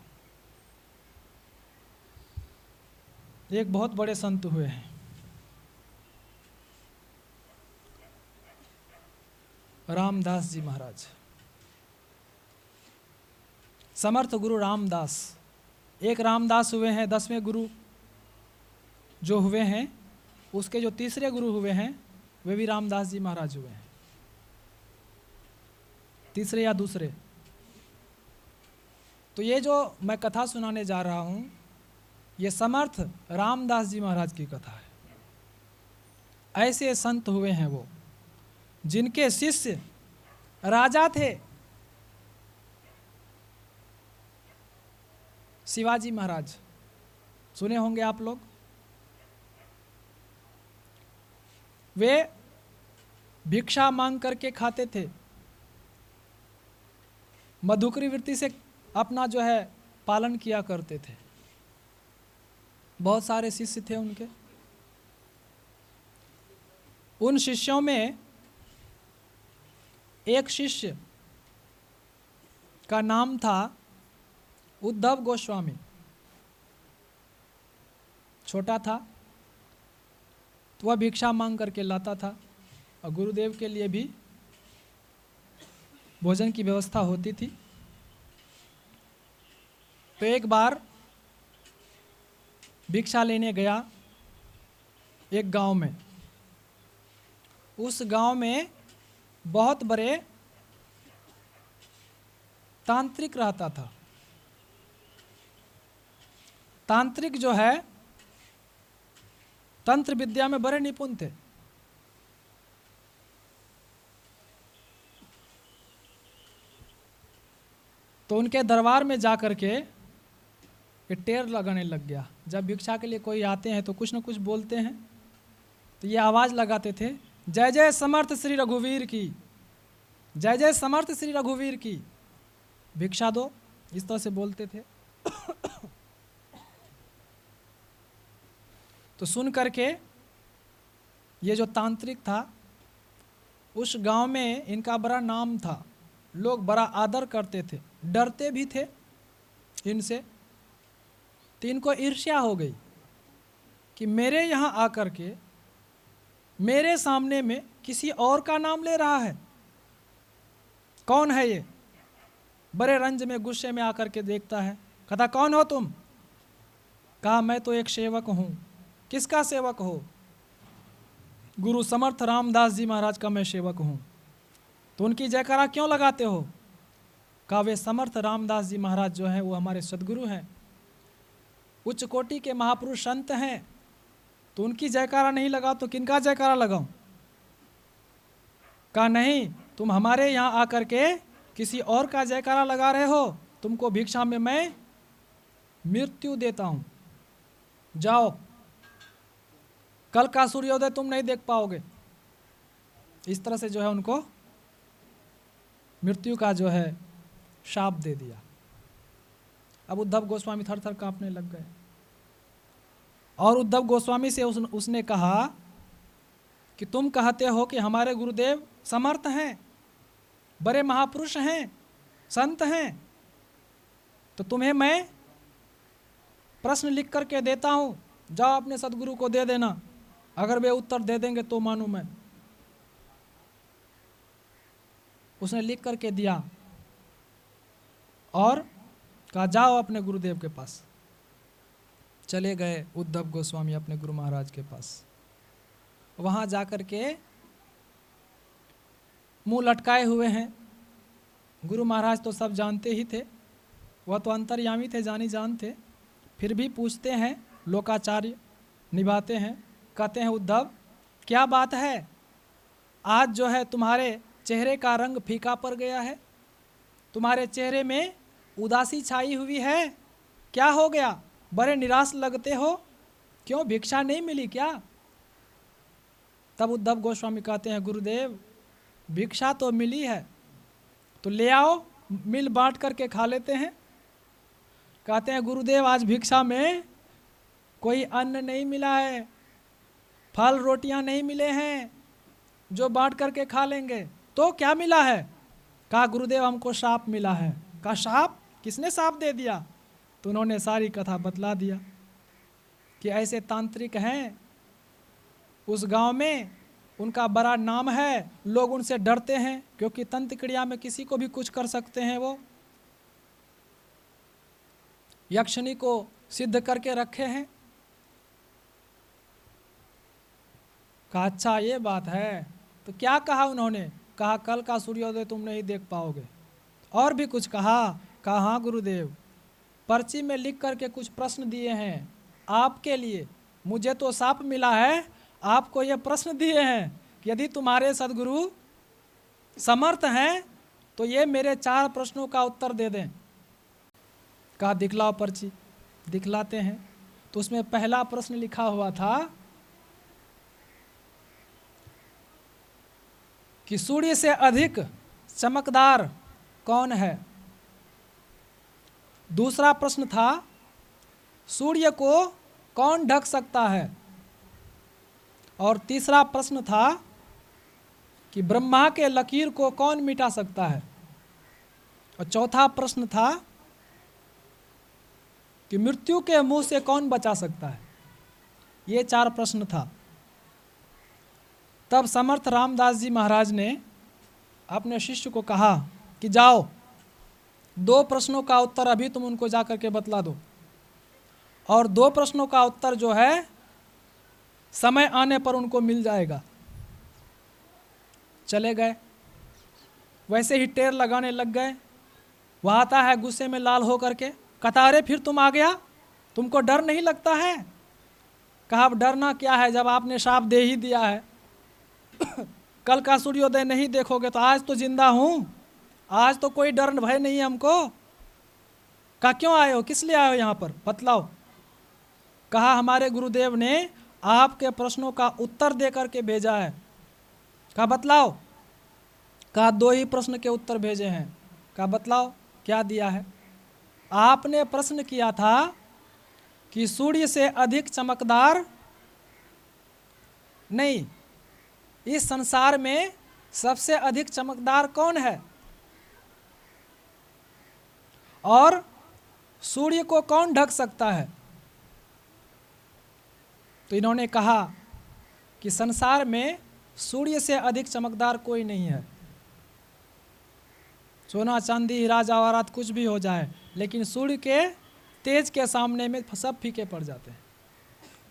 Speaker 1: एक बहुत बड़े संत हुए हैं, रामदास जी महाराज। समर्थ गुरु रामदास। एक रामदास हुए हैं, 10वें गुरु जो हुए हैं, उसके जो तीसरे गुरु हुए हैं वे भी रामदास जी महाराज हुए हैं। तीसरे या दूसरे। तो ये जो मैं कथा सुनाने जा रहा हूं, ये समर्थ रामदास जी महाराज की कथा है। ऐसे संत हुए हैं वो, जिनके शिष्य राजा थे। शिवाजी महाराज सुने होंगे आप लोग। वे भिक्षा मांग करके खाते थे, मधुकरी वृत्ति से अपना जो है पालन किया करते थे। बहुत सारे शिष्य थे उनके। उन शिष्यों में एक शिष्य का नाम था उद्धव गोस्वामी। छोटा था तो वह भिक्षा मांग करके लाता था, और गुरुदेव के लिए भी भोजन की व्यवस्था होती थी। तो एक बार भिक्षा लेने गया एक गांव में। उस गांव में बहुत बड़े तांत्रिक रहता था। तांत्रिक जो है तंत्र विद्या में बड़े निपुण थे। तो उनके दरबार में जा कर के ये टेर लगाने लग गया। जब भिक्षा के लिए कोई आते हैं तो कुछ न कुछ बोलते हैं, तो ये आवाज़ लगाते थे, जय जय समर्थ श्री रघुवीर की, जय जय समर्थ श्री रघुवीर की, भिक्षा दो, इस तरह से बोलते थे। तो सुन करके ये जो तांत्रिक था, उस गांव में इनका बड़ा नाम था, लोग बड़ा आदर करते थे, डरते भी थे इनसे। तो इनको ईर्ष्या हो गई कि मेरे यहाँ आकर के मेरे सामने में किसी और का नाम ले रहा है, कौन है ये? बड़े रंज में गुस्से में आकर के देखता है, कहता कौन हो तुम? कहा मैं तो एक सेवक हूँ। किसका सेवक हो? गुरु समर्थ रामदास जी महाराज का मैं सेवक हूँ। तो उनकी जयकारा क्यों लगाते हो? कहा वे समर्थ रामदास जी महाराज जो हैं वो हमारे सदगुरु हैं, उच्च कोटि के महापुरुष संत हैं, तो उनकी जयकारा नहीं लगाओ तो किनका जयकारा लगाऊं? कहा नहीं, तुम हमारे यहाँ आकर के किसी और का जयकारा लगा रहे हो, तुमको भिक्षा में मैं मृत्यु देता हूँ, जाओ, कल का सूर्योदय तुम नहीं देख पाओगे। इस तरह से जो है उनको मृत्यु का जो है शाप दे दिया। अब उद्धव गोस्वामी थर थर कांपने लग गए और उद्धव गोस्वामी से उसने कहा कि तुम कहते हो कि हमारे गुरुदेव समर्थ हैं, बड़े महापुरुष हैं, संत हैं, तो तुम्हें मैं प्रश्न लिख करके देता हूँ, जाओ अपने सदगुरु को दे देना, अगर वे उत्तर दे देंगे तो मानूं मैं। उसने लिख करके दिया और कहा जाओ अपने गुरुदेव के पास। चले गए उद्धव गोस्वामी अपने गुरु महाराज के पास। वहाँ जाकर के मुंह लटकाए हुए हैं। गुरु महाराज तो सब जानते ही थे, वह तो अंतर्यामी थे, जानी जान थे, फिर भी पूछते हैं, लोकाचार्य निभाते हैं। कहते हैं उद्धव क्या बात है, आज जो है तुम्हारे चेहरे का रंग फीका पड़ गया है, तुम्हारे चेहरे में उदासी छाई हुई है, क्या हो गया, बड़े निराश लगते हो, क्यों भिक्षा नहीं मिली क्या? तब उद्धव गोस्वामी कहते हैं गुरुदेव भिक्षा तो मिली है, तो ले आओ, मिल बांट करके खा लेते हैं। कहते हैं गुरुदेव आज भिक्षा में कोई अन्न नहीं मिला है, फल रोटियां नहीं मिले हैं जो बांट करके खा लेंगे, तो क्या मिला है? कहा गुरुदेव हमको शाप मिला है। कहा शाप? किसने शाप दे दिया? तो उन्होंने सारी कथा बतला दिया कि ऐसे तांत्रिक हैं उस गांव में, उनका बड़ा नाम है, लोग उनसे डरते हैं क्योंकि तंत्र क्रिया में किसी को भी कुछ कर सकते हैं। वो यक्षिणी को सिद्ध करके रखे हैं। कहा अच्छा ये बात है, तो क्या कहा उन्होंने? कहा कल का सूर्योदय तुम नहीं देख पाओगे। और भी कुछ कहा? कहा हाँ गुरुदेव, पर्ची में लिख करके कुछ प्रश्न दिए हैं आपके लिए, मुझे तो शाप मिला है, आपको ये प्रश्न दिए हैं कि यदि तुम्हारे सदगुरु समर्थ हैं तो ये मेरे 4 प्रश्नों का उत्तर दे दें। कहा दिखलाओ पर्ची। दिखलाते हैं तो उसमें पहला प्रश्न लिखा हुआ था कि सूर्य से अधिक चमकदार कौन है? दूसरा प्रश्न था सूर्य को कौन ढक सकता है? और तीसरा प्रश्न था कि ब्रह्मा के लकीर को कौन मिटा सकता है? और चौथा प्रश्न था कि मृत्यु के मुंह से कौन बचा सकता है? ये 4 प्रश्न था। तब समर्थ रामदास जी महाराज ने अपने शिष्य को कहा कि जाओ 2 प्रश्नों का उत्तर अभी तुम उनको जा करके बतला दो, और 2 प्रश्नों का उत्तर जो है समय आने पर उनको मिल जाएगा। चले गए, वैसे ही टेर लगाने लग गए। वह आता है गुस्से में लाल हो करके, कहता अरे फिर तुम आ गया, तुमको डर नहीं लगता है? कहा अब डरना क्या है, जब आपने श्राप दे ही दिया है। कल का सूर्योदय नहीं देखोगे तो आज तो जिंदा हूँ, आज तो कोई डर भय नहीं है हमको। कहा क्यों आए हो, किस लिए आए हो यहाँ पर, बतलाओ। कहा हमारे गुरुदेव ने आपके प्रश्नों का उत्तर दे करके भेजा है। कहा बतलाओ। कहा 2 ही प्रश्न के उत्तर भेजे हैं। कहा बतलाओ क्या दिया है। आपने प्रश्न किया था कि सूर्य से अधिक चमकदार नहीं, इस संसार में सबसे अधिक चमकदार कौन है, और सूर्य को कौन ढक सकता है। तो इन्होंने कहा कि संसार में सूर्य से अधिक चमकदार कोई नहीं है। सोना चांदी हीरा जवाहरात कुछ भी हो जाए, लेकिन सूर्य के तेज के सामने में सब फीके पड़ जाते हैं।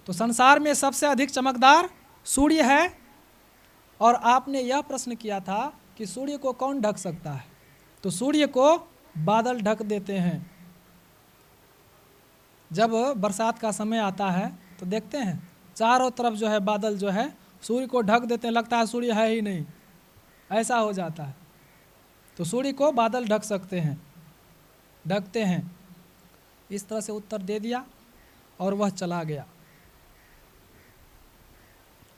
Speaker 1: तो संसार में सबसे अधिक चमकदार सूर्य है। और आपने यह प्रश्न किया था कि सूर्य को कौन ढक सकता है, तो सूर्य को बादल ढक देते हैं। जब बरसात का समय आता है तो देखते हैं चारों तरफ जो है बादल जो है सूर्य को ढक देते हैं, लगता है सूर्य है ही नहीं, ऐसा हो जाता है। तो सूर्य को बादल ढक सकते हैं, ढकते हैं। इस तरह से उत्तर दे दिया और वह चला गया।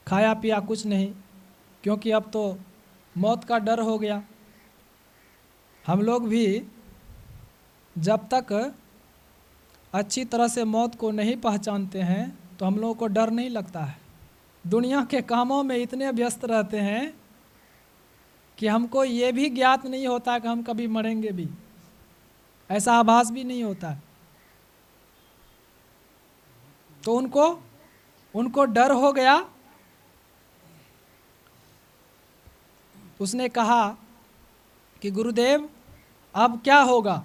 Speaker 1: खाया पिया कुछ नहीं, क्योंकि अब तो मौत का डर हो गया। हम लोग भी जब तक अच्छी तरह से मौत को नहीं पहचानते हैं तो हम लोगों को डर नहीं लगता है। दुनिया के कामों में इतने व्यस्त रहते हैं कि हमको ये भी ज्ञात नहीं होता कि हम कभी मरेंगे भी, ऐसा आभास भी नहीं होता है। तो उनको डर हो गया। उसने कहा कि गुरुदेव अब क्या होगा।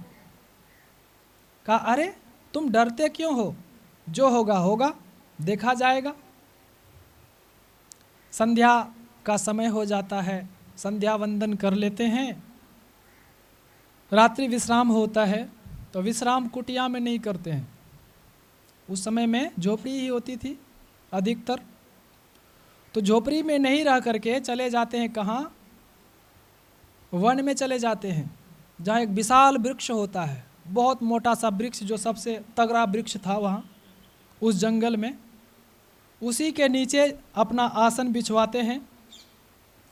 Speaker 1: कहा अरे तुम डरते क्यों हो, जो होगा होगा, देखा जाएगा। संध्या का समय हो जाता है, संध्या वंदन कर लेते हैं। रात्रि विश्राम होता है तो विश्राम कुटिया में नहीं करते हैं, उस समय में झोपड़ी ही होती थी अधिकतर। तो झोपड़ी में नहीं रह करके चले जाते हैं कहाँ, वन में चले जाते हैं, जहाँ एक विशाल वृक्ष होता है, बहुत मोटा सा वृक्ष, जो सबसे तगड़ा वृक्ष था वहाँ उस जंगल में। उसी के नीचे अपना आसन बिछवाते हैं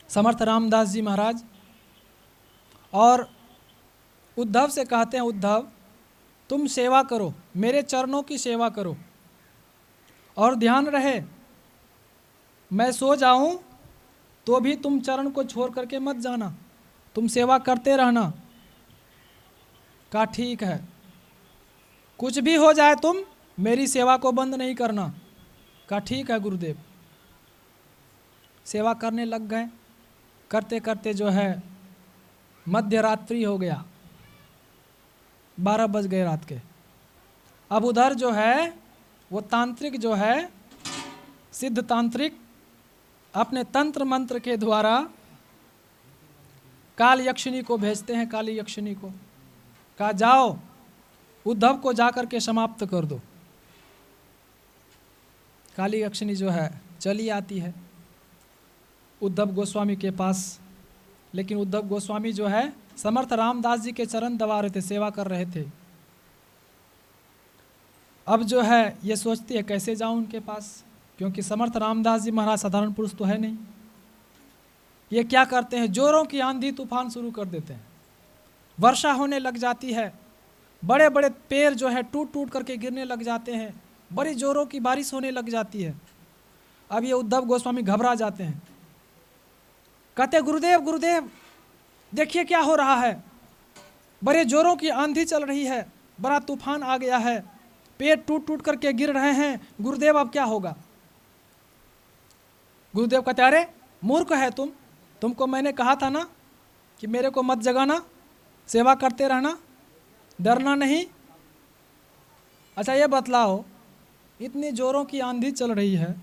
Speaker 1: समर्थ रामदास जी महाराज, और उद्धव से कहते हैं उद्धव तुम सेवा करो, मेरे चरणों की सेवा करो, और ध्यान रहे मैं सो जाऊं तो भी तुम चरण को छोड़ करके मत जाना, तुम सेवा करते रहना। कहा ठीक है, कुछ भी हो जाए तुम मेरी सेवा को बंद नहीं करना। कहा ठीक है गुरुदेव। सेवा करने लग गए। करते करते जो है मध्य रात्रि हो गया, 12 बज गए रात के। अब उधर जो है वो तांत्रिक जो है, सिद्ध तांत्रिक, अपने तंत्र मंत्र के द्वारा काल यक्षिणी को भेजते हैं, काली यक्षिणी को। कहा जाओ उद्धव को जाकर के समाप्त कर दो। काली यक्षिणी जो है चली आती है उद्धव गोस्वामी के पास, लेकिन उद्धव गोस्वामी जो है समर्थ रामदास जी के चरण दबा रहे थे, सेवा कर रहे थे। अब जो है ये सोचती है कैसे जाऊं उनके पास, क्योंकि समर्थ रामदास जी महाराज साधारण पुरुष तो है नहीं। ये क्या करते हैं, जोरों की आंधी तूफान शुरू कर देते हैं, वर्षा होने लग जाती है, बड़े बड़े पेड़ जो है टूट टूट करके गिरने लग जाते हैं, बड़ी जोरों की बारिश होने लग जाती है। अब ये उद्धव गोस्वामी घबरा जाते हैं, कहते गुरुदेव गुरुदेव देखिए क्या हो रहा है, बड़े जोरों की आंधी चल रही है, बड़ा तूफान आ गया है, पेड़ टूट टूट करके गिर रहे हैं, गुरुदेव अब क्या होगा। गुरुदेव कहते अरे मूर्ख है तुमको मैंने कहा था ना कि मेरे को मत जगाना, सेवा करते रहना, डरना नहीं। अच्छा ये बतलाओ, इतनी जोरों की आंधी चल रही है,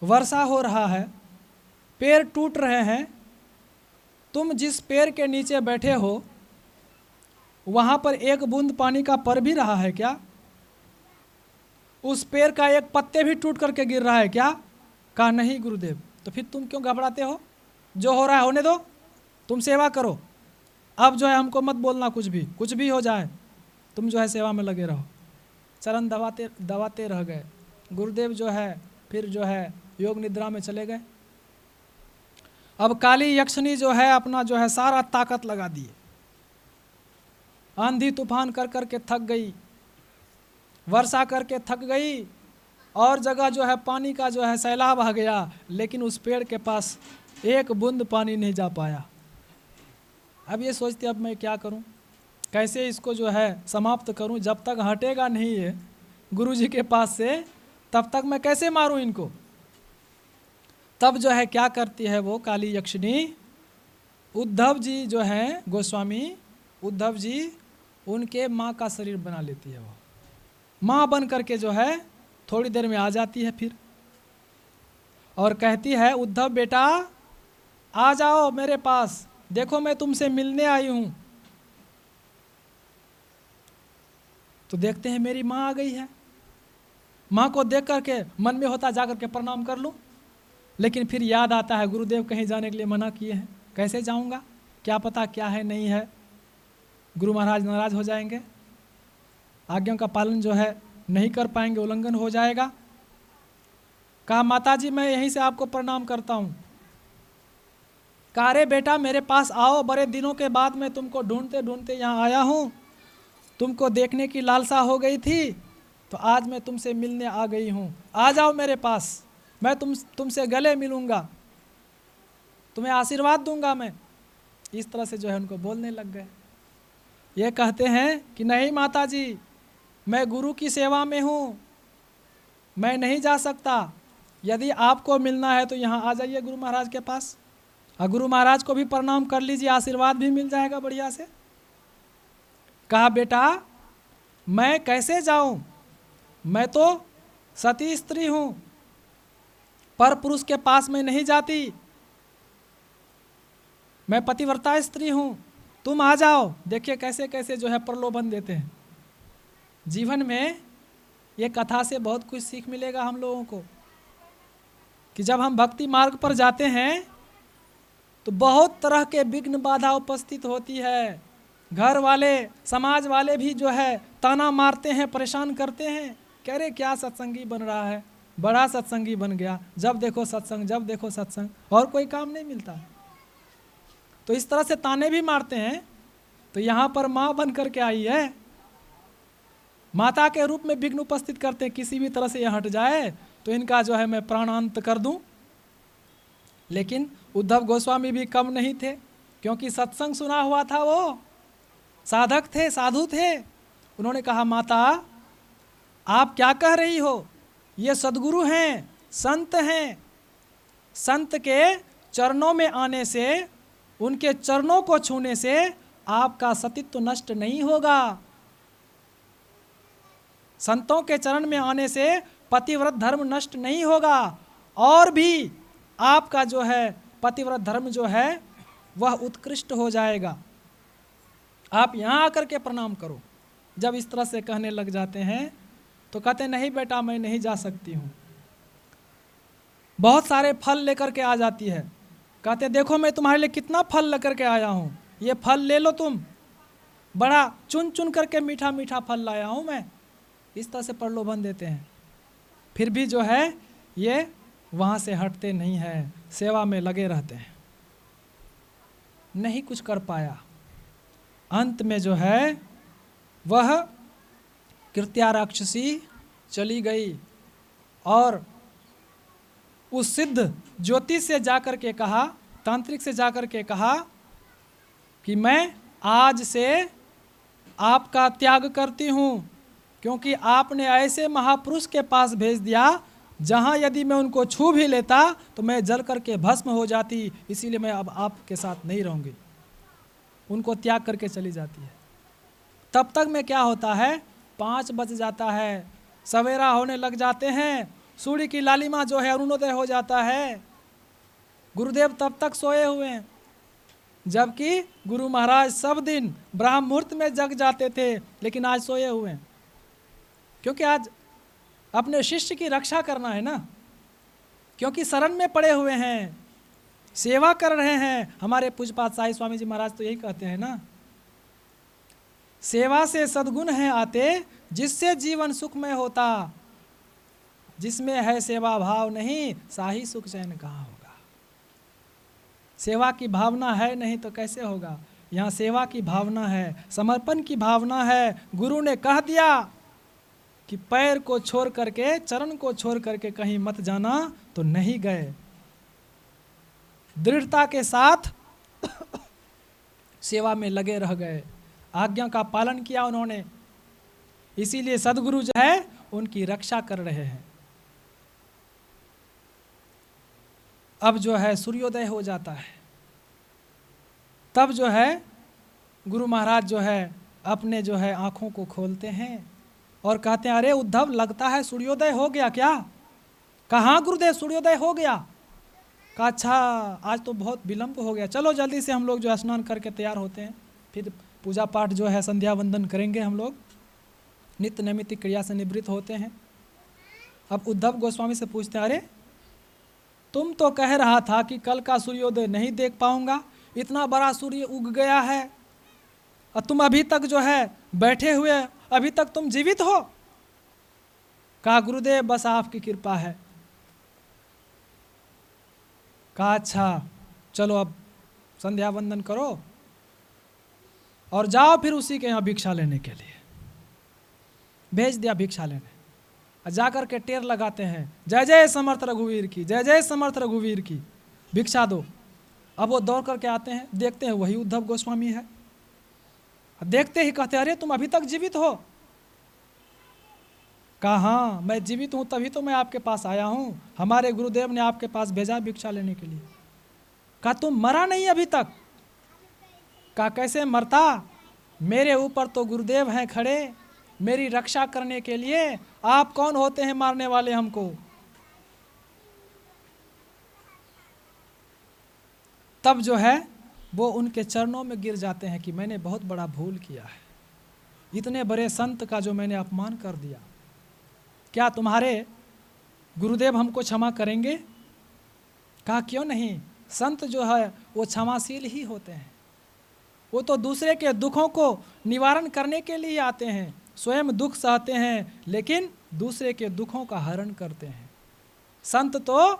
Speaker 1: वर्षा हो रहा है, पेड़ टूट रहे हैं, तुम जिस पेड़ के नीचे बैठे हो वहाँ पर एक बूंद पानी का पर भी रहा है क्या? उस पेड़ का एक पत्ते भी टूट करके गिर रहा है क्या? कहा नहीं गुरुदेव। तो फिर तुम क्यों घबराते हो? जो हो रहा है होने दो, तुम सेवा करो। अब जो है हमको मत बोलना, कुछ भी हो जाए, तुम जो है सेवा में लगे रहो। चरण दबाते दबाते रह गए। गुरुदेव जो है फिर जो है योग निद्रा में चले गए। अब काली यक्षिणी जो है अपना जो है सारा ताकत लगा दिए, आंधी तूफान कर कर के थक गई, वर्षा करके थक गई, और जगह जो है पानी का जो है सैलाब आ गया, लेकिन उस पेड़ के पास एक बूंद पानी नहीं जा पाया। अब ये सोचते अब मैं क्या करूं, कैसे इसको जो है समाप्त करूं, जब तक हटेगा नहीं है गुरु जी के पास से तब तक मैं कैसे मारूं इनको। तब जो है क्या करती है वो काली यक्षिणी, उद्धव जी जो हैं गोस्वामी उद्धव जी, उनके माँ का शरीर बना लेती है। वो माँ बन करके जो है थोड़ी देर में आ जाती है फिर, और कहती है उद्धव बेटा आ जाओ मेरे पास, देखो मैं तुमसे मिलने आई हूँ। तो देखते हैं मेरी माँ आ गई है। माँ को देख करके मन में होता जा करके प्रणाम कर लूँ, लेकिन फिर याद आता है गुरुदेव कहीं जाने के लिए मना किए हैं, कैसे जाऊँगा, क्या पता क्या है नहीं है, गुरु महाराज नाराज हो जाएंगे, आज्ञा का पालन जो है नहीं कर पाएंगे, उल्लंघन हो जाएगा। कहा माताजी मैं यहीं से आपको प्रणाम करता हूँ। कहा रे बेटा मेरे पास आओ, बड़े दिनों के बाद मैं तुमको ढूंढते ढूंढते यहाँ आया हूँ, तुमको देखने की लालसा हो गई थी, तो आज मैं तुमसे मिलने आ गई हूँ, आ जाओ मेरे पास, मैं तुमसे गले मिलूँगा, तुम्हें आशीर्वाद दूंगा मैं। इस तरह से जो है उनको बोलने लग गए। ये कहते हैं कि नहीं माताजी मैं गुरु की सेवा में हूँ, मैं नहीं जा सकता, यदि आपको मिलना है तो यहाँ आ जाइए गुरु महाराज के पास, और गुरु महाराज को भी प्रणाम कर लीजिए, आशीर्वाद भी मिल जाएगा बढ़िया से। कहा बेटा मैं कैसे जाऊं, मैं तो सती स्त्री हूं, पर पुरुष के पास मैं नहीं जाती, मैं पतिव्रता स्त्री हूं, तुम आ जाओ। देखिए कैसे कैसे जो है प्रलोभन देते हैं। जीवन में ये कथा से बहुत कुछ सीख मिलेगा हम लोगों को, कि जब हम भक्ति मार्ग पर जाते हैं तो बहुत तरह के विघ्न बाधा उपस्थित होती है। घर वाले समाज वाले भी जो है ताना मारते हैं, परेशान करते हैं, कह रहे क्या सत्संगी बन रहा है, बड़ा सत्संगी बन गया, जब देखो सत्संग जब देखो सत्संग, और कोई काम नहीं मिलता। तो इस तरह से ताने भी मारते हैं। तो यहाँ पर माँ बन करके आई है, माता के रूप में विघ्न उपस्थित करते हैं, किसी भी तरह से ये हट जाए तो इनका जो है मैं प्राणांत कर दूं। लेकिन उद्धव गोस्वामी भी कम नहीं थे, क्योंकि सत्संग सुना हुआ था, वो साधक थे, साधु थे। उन्होंने कहा माता आप क्या कह रही हो, ये सद्गुरु हैं, संत हैं, संत के चरणों में आने से, उनके चरणों को छूने से आपका सतीत्व नष्ट नहीं होगा। संतों के चरण में आने से पतिव्रत धर्म नष्ट नहीं होगा, और भी आपका जो है पतिव्रत धर्म जो है वह उत्कृष्ट हो जाएगा, आप यहाँ आकर के प्रणाम करो। जब इस तरह से कहने लग जाते हैं तो कहते नहीं बेटा मैं नहीं जा सकती हूँ। बहुत सारे फल लेकर के आ जाती है, कहते देखो मैं तुम्हारे लिए कितना फल लेकर के आया हूँ, ये फल ले लो तुम, बड़ा चुन चुन करके मीठा मीठा फल लाया हूँ मैं। इस तरह से प्रलोभन देते हैं। फिर भी जो है ये वहाँ से हटते नहीं हैं, सेवा में लगे रहते हैं। नहीं कुछ कर पाया, अंत में जो है वह कृत्या राक्षसी चली गई, और उस सिद्ध ज्योतिष से जाकर के कहा, तांत्रिक से जाकर के कहा कि मैं आज से आपका त्याग करती हूँ, क्योंकि आपने ऐसे महापुरुष के पास भेज दिया जहाँ यदि मैं उनको छू भी लेता तो मैं जल करके भस्म हो जाती, इसीलिए मैं अब आपके साथ नहीं रहूँगी। उनको त्याग करके चली जाती है। तब तक में क्या होता है, 5 बज जाता है, सवेरा होने लग जाते हैं, सूर्य की लालिमा जो है अरुणोदय हो जाता है। गुरुदेव तब तक सोए हुए हैं, जबकि गुरु महाराज सब दिन ब्रह्म मुहूर्त में जग जाते थे, लेकिन आज सोए हुए हैं। क्योंकि आज अपने शिष्य की रक्षा करना है ना, क्योंकि शरण में पड़े हुए हैं, सेवा कर रहे हैं। हमारे पूज्यपाद साईं स्वामी जी महाराज तो यही कहते हैं ना, सेवा से सद्गुण है आते, जिससे जीवन सुखमय होता। जिसमें है सेवा भाव नहीं, साही सुख चैन कहाँ होगा। सेवा की भावना है नहीं तो कैसे होगा। यहाँ सेवा की भावना है, समर्पण की भावना है। गुरु ने कह दिया कि पैर को छोड़ करके, चरण को छोड़ करके कहीं मत जाना, तो नहीं गए। दृढ़ता के साथ सेवा में लगे रह गए, आज्ञा का पालन किया उन्होंने। इसीलिए सदगुरु जो है उनकी रक्षा कर रहे हैं। अब जो है सूर्योदय हो जाता है, तब जो है गुरु महाराज जो है अपने जो है आँखों को खोलते हैं और कहते हैं, अरे उद्धव, लगता है सूर्योदय हो गया क्या? कहाँ गुरुदेव सूर्योदय हो गया? कहा अच्छा, आज तो बहुत विलंब हो गया, चलो जल्दी से हम लोग जो स्नान करके तैयार होते हैं, फिर पूजा पाठ जो है संध्या वंदन करेंगे। हम लोग नित्य नैमित्तिक क्रिया से निवृत्त होते हैं। अब उद्धव गोस्वामी से पूछते हैं, अरे तुम तो कह रहा था कि कल का सूर्योदय नहीं देख पाऊंगा, इतना बड़ा सूर्य उग गया है और तुम अभी तक जो है बैठे हुए, अभी तक तुम जीवित हो। कहा गुरुदेव बस आपकी कृपा है। कहा अच्छा चलो अब संध्या वंदन करो और जाओ फिर उसी के यहाँ भिक्षा लेने के लिए। भेज दिया भिक्षा लेने, जाकर के टेर लगाते हैं, जय जय समर्थ रघुवीर की, जय जय समर्थ रघुवीर की, भिक्षा दो। अब वो दौड़ करके आते हैं, देखते हैं वही उद्धव गोस्वामी है। देखते ही कहते अरे तुम अभी तक जीवित हो? कहा हाँ मैं जीवित हूँ, तभी तो मैं आपके पास आया हूँ, हमारे गुरुदेव ने आपके पास भेजा भिक्षा लेने के लिए। कहा तुम मरा नहीं अभी तक? कहा कैसे मरता, मेरे ऊपर तो गुरुदेव हैं खड़े मेरी रक्षा करने के लिए, आप कौन होते हैं मारने वाले हमको? तब जो है वो उनके चरणों में गिर जाते हैं कि मैंने बहुत बड़ा भूल किया है, इतने बड़े संत का जो मैंने अपमान कर दिया, क्या तुम्हारे गुरुदेव हमको क्षमा करेंगे? कहा क्यों नहीं, संत जो है वो क्षमाशील ही होते हैं, वो तो दूसरे के दुखों को निवारण करने के लिए आते हैं, स्वयं दुख सहते हैं लेकिन दूसरे के दुखों का हरण करते हैं। संत तो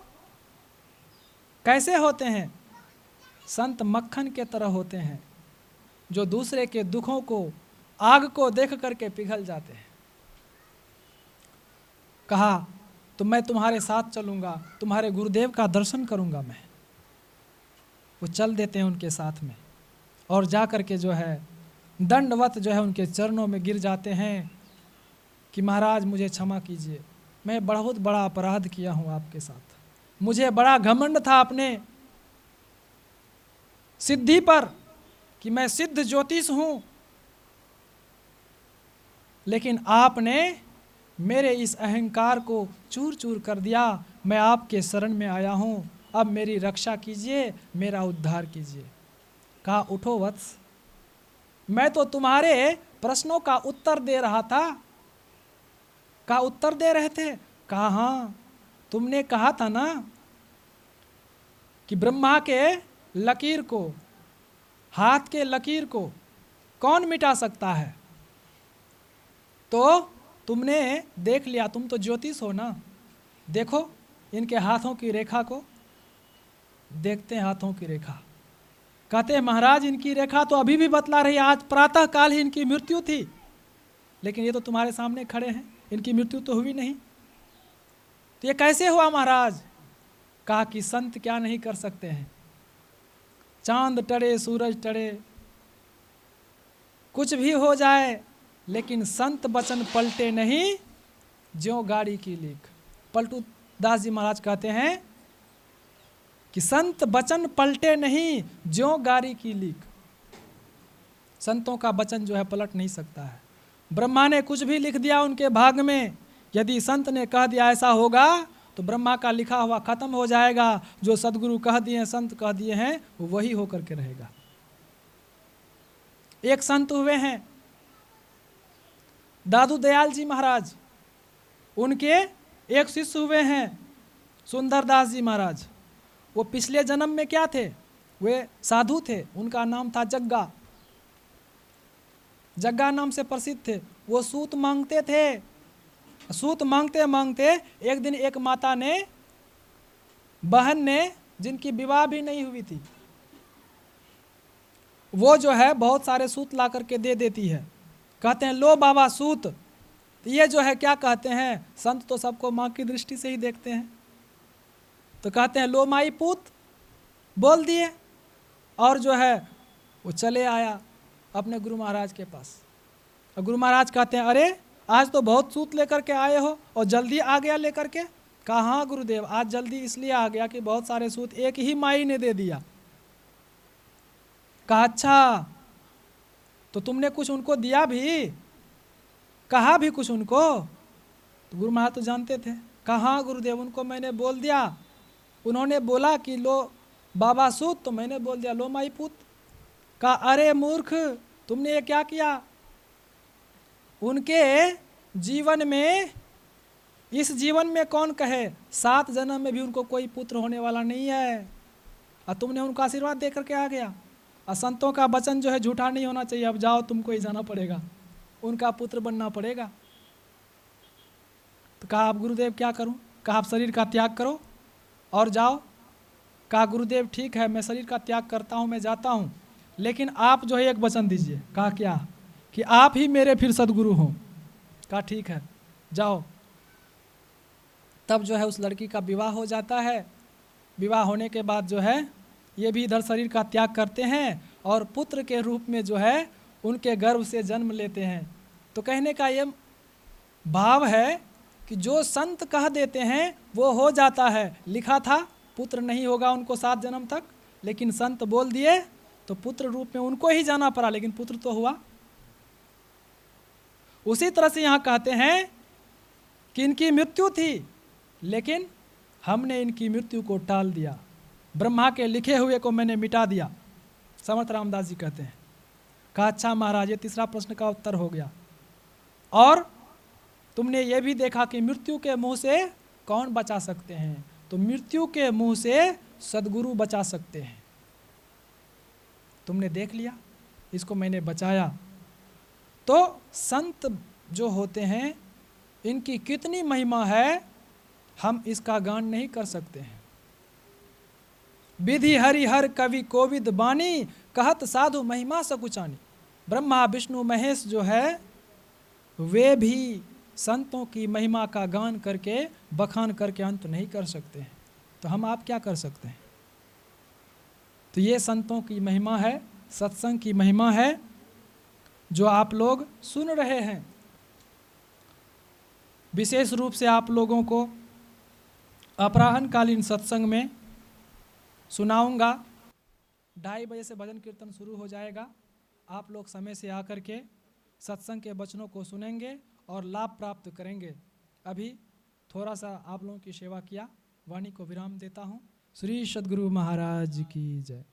Speaker 1: कैसे होते हैं? संत मक्खन के तरह होते हैं, जो दूसरे के दुखों को, आग को देख करके पिघल जाते हैं। कहा तो मैं तुम्हारे साथ चलूँगा, तुम्हारे गुरुदेव का दर्शन करूँगा मैं। वो चल देते हैं उनके साथ में और जा कर के जो है दंडवत जो है उनके चरणों में गिर जाते हैं कि महाराज मुझे क्षमा कीजिए, मैं बहुत बड़ा अपराध किया हूँ आपके साथ, मुझे बड़ा घमंड था अपने सिद्धि पर कि मैं सिद्ध ज्योतिष हूँ, लेकिन आपने मेरे इस अहंकार को चूर चूर कर दिया, मैं आपके शरण में आया हूँ, अब मेरी रक्षा कीजिए, मेरा उद्धार कीजिए। कहा उठो वत्स, मैं तो तुम्हारे प्रश्नों का उत्तर दे रहा था। कहा उत्तर दे रहे थे? कहा हाँ, तुमने कहा था ना कि ब्रह्मा के लकीर को, हाथ के लकीर को कौन मिटा सकता है? तो तुमने देख लिया, तुम तो ज्योतिष हो ना, देखो इनके हाथों की रेखा को, देखते हैं हाथों की रेखा। कहते हैं महाराज इनकी रेखा तो अभी भी बतला रही है, आज प्रातः काल ही इनकी मृत्यु थी, लेकिन ये तो तुम्हारे सामने खड़े हैं, इनकी मृत्यु तो हुई नहीं, तो ये कैसे हुआ महाराज? कहा कि संत क्या नहीं कर सकते हैं, चांद टड़े सूरज टड़े कुछ भी हो जाए, लेकिन संत बचन पलटे नहीं ज्यों गाड़ी की लीक। पलटू दास जी महाराज कहते हैं कि संत बचन पलटे नहीं ज्यों गाड़ी की लीक। संतों का वचन जो है पलट नहीं सकता है। ब्रह्मा ने कुछ भी लिख दिया उनके भाग में, यदि संत ने कह दिया ऐसा होगा तो ब्रह्मा का लिखा हुआ खत्म हो जाएगा। जो सदगुरु कह दिए, संत कह दिए हैं, वो वही होकर के रहेगा। एक संत हुए हैं दादू दयाल जी महाराज, उनके एक शिष्य हुए हैं सुंदरदास जी महाराज। वो पिछले जन्म में क्या थे? वे साधु थे, उनका नाम था जग्गा। जग्गा नाम से प्रसिद्ध थे। वो सूत मांगते थे। सूत मांगते मांगते एक दिन एक माता ने, बहन ने, जिनकी विवाह भी नहीं हुई थी, वो जो है बहुत सारे सूत ला करके दे देती है। कहते हैं लो बाबा सूत। तो ये जो है क्या कहते हैं, संत तो सबको माँ की दृष्टि से ही देखते हैं। तो कहते हैं लो माई पूत, बोल दिए। और जो है वो चले आया अपने गुरु महाराज के पास। और गुरु महाराज कहते हैं अरे आज तो बहुत सूत लेकर के आए हो और जल्दी आ गया लेकर के। कहा हाँ गुरुदेव, आज जल्दी इसलिए आ गया कि बहुत सारे सूत एक ही माई ने दे दिया। कहा अच्छा, तो तुमने कुछ उनको दिया भी, कहा भी कुछ उनको? तो गुरु महाराज तो जानते थे। कहा हाँ गुरुदेव, उनको मैंने बोल दिया। उन्होंने बोला कि लो बाबा सूत, तो मैंने बोल दिया लो माई पूत। कहा अरे मूर्ख, तुमने ये क्या किया? उनके जीवन में, इस जीवन में कौन कहे 7 जन्म में भी उनको कोई पुत्र होने वाला नहीं है, और तुमने उनको आशीर्वाद दे करके आ गया। और संतों का वचन जो है झूठा नहीं होना चाहिए। अब जाओ, तुमको ही जाना पड़ेगा, उनका पुत्र बनना पड़ेगा। तो कहा अब गुरुदेव क्या करूं? कहा आप शरीर का त्याग करो और जाओ। कहा गुरुदेव ठीक है, मैं शरीर का त्याग करता हूं, मैं जाता हूं, लेकिन आप जो है एक वचन दीजिए। कहा क्या? कि आप ही मेरे फिर सदगुरु हों। कहा ठीक है, जाओ। तब जो है उस लड़की का विवाह हो जाता है। विवाह होने के बाद जो है ये भी इधर शरीर का त्याग करते हैं और पुत्र के रूप में जो है उनके गर्भ से जन्म लेते हैं। तो कहने का ये भाव है कि जो संत कह देते हैं वो हो जाता है। लिखा था पुत्र नहीं होगा उनको 7 जन्म तक, लेकिन संत बोल दिए तो पुत्र रूप में उनको ही जाना पड़ा, लेकिन पुत्र तो हुआ। उसी तरह से यहाँ कहते हैं कि इनकी मृत्यु थी, लेकिन हमने इनकी मृत्यु को टाल दिया, ब्रह्मा के लिखे हुए को मैंने मिटा दिया। समर्थ रामदास जी कहते हैं। कहा अच्छा महाराज, ये तीसरा प्रश्न का उत्तर हो गया। और तुमने ये भी देखा कि मृत्यु के मुंह से कौन बचा सकते हैं? तो मृत्यु के मुंह से सद्गुरु बचा सकते हैं। तुमने देख लिया, इसको मैंने बचाया। तो संत जो होते हैं इनकी कितनी महिमा है, हम इसका गान नहीं कर सकते हैं। विधि हरिहर कवि कोविद बानी, कहत साधु महिमा सकुचानी। ब्रह्मा विष्णु महेश जो है वे भी संतों की महिमा का गान करके, बखान करके अंत नहीं कर सकते हैं। तो हम आप क्या कर सकते हैं? तो ये संतों की महिमा है, सत्संग की महिमा है जो आप लोग सुन रहे हैं। विशेष रूप से आप लोगों को अपराह्नकालीन सत्संग में सुनाऊंगा। 2:30 बजे से भजन कीर्तन शुरू हो जाएगा। आप लोग समय से आकर के सत्संग के वचनों को सुनेंगे और लाभ प्राप्त करेंगे। अभी थोड़ा सा आप लोगों की सेवा किया, वाणी को विराम देता हूँ। श्री सद्गुरु महाराज की जय।